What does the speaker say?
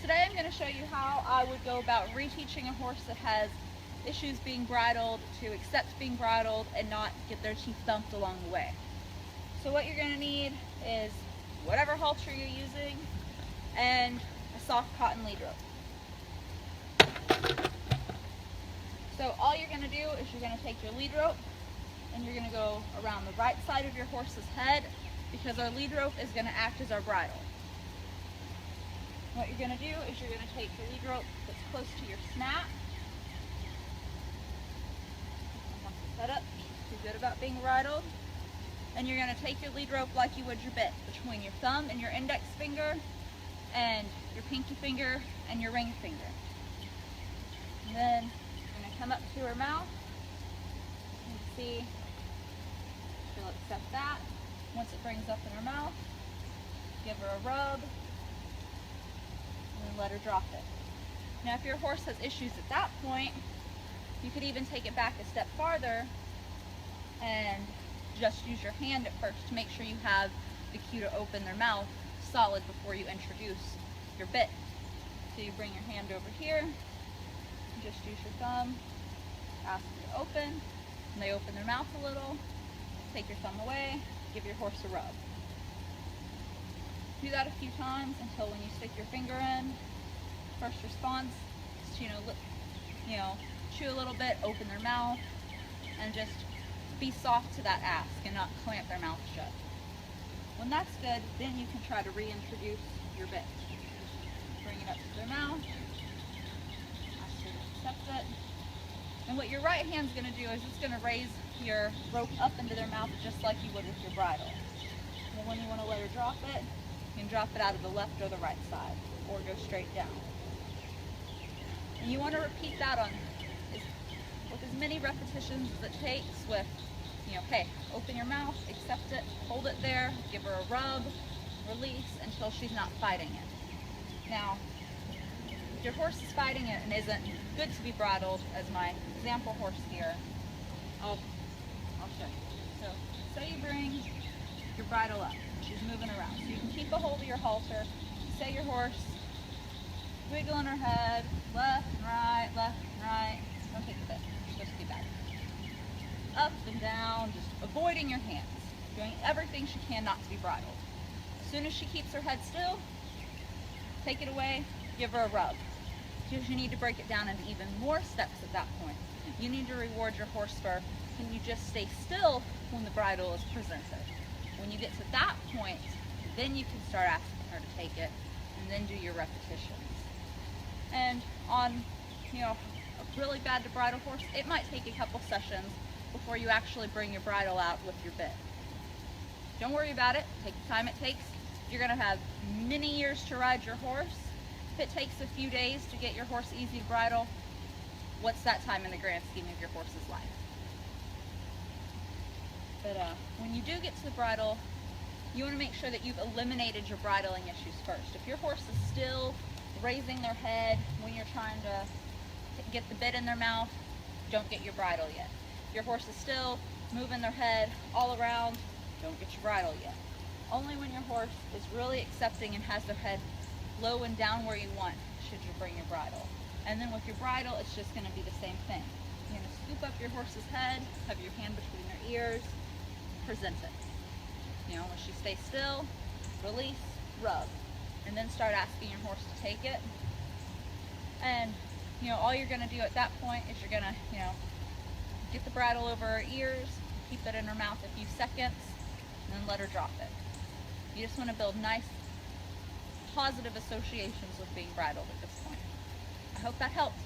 today I'm going to show you how I would go about reteaching a horse that has issues being bridled to accept being bridled and not get their teeth thumped along the way. So what you're going to need is whatever halter you're using and a soft cotton lead rope. So all you're going to do is you're going to take your lead rope and you're going to go around the right side of your horse's head, because our lead rope is going to act as our bridle. What you're going to do is you're going to take your lead rope that's close to your snap. Once it's set up, you're good about being bridled. And you're going to take your lead rope like you would your bit, between your thumb and your index finger and your pinky finger and your ring finger. And then you're going to come up to her mouth. You can see she'll accept that. Once it brings up in her mouth, give her a rub and then let her drop it. Now if your horse has issues at that point, you could even take it back a step farther and just use your hand at first to make sure you have the cue to open their mouth solid before you introduce your bit. So you bring your hand over here, just use your thumb, ask them to open, and they open their mouth a little, take your thumb away, give your horse a rub. Do that a few times until when you stick your finger in, first response is to, chew a little bit, open their mouth, and just be soft to that ask and not clamp their mouth shut. When that's good, then you can try to reintroduce your bit. Bring it up to their mouth, ask her to accept it. And what your right hand's going to do is it's going to raise your rope up into their mouth just like you would with your bridle. And when you want to let her drop it, you can drop it out of the left or the right side, or go straight down. And you want to repeat that with as many repetitions as it takes with, okay, open your mouth, accept it, hold it there, give her a rub, release until she's not fighting it. Now, if your horse is fighting it and isn't good to be bridled, as my example horse here, I'll show you. So, say you bring your bridle up, she's moving around. So you can keep a hold of your halter, say your horse, wiggling her head, left and right, don't take the bit, you're supposed to be back. Up and down, just avoiding your hands, doing everything she can not to be bridled. As soon as she keeps her head still, take it away, give her a rub. Because you need to break it down into even more steps at that point. You need to reward your horse for, can you just stay still when the bridle is presented? When you get to that point, then you can start asking her to take it, and then do your repetitions. And on, a really bad to bridle horse, it might take a couple sessions before you actually bring your bridle out with your bit. Don't worry about it. Take the time it takes. You're going to have many years to ride your horse. If it takes a few days to get your horse easy to bridle, what's that time in the grand scheme of your horse's life? But when you do get to the bridle, you want to make sure that you've eliminated your bridling issues first. If your horse is still raising their head when you're trying to get the bit in their mouth, don't get your bridle yet. If your horse is still moving their head all around, don't get your bridle yet. Only when your horse is really accepting and has their head low and down where you want should you bring your bridle. And then with your bridle, it's just going to be the same thing. You're going to scoop up your horse's head, have your hand between their ears, present it. When she stays still, release, rub, and then start asking your horse to take it. And all you're going to do at that point is you're going to get the bridle over her ears, keep it in her mouth a few seconds, and then let her drop it. You just want to build nice, positive associations with being bridled at this point. I hope that helped.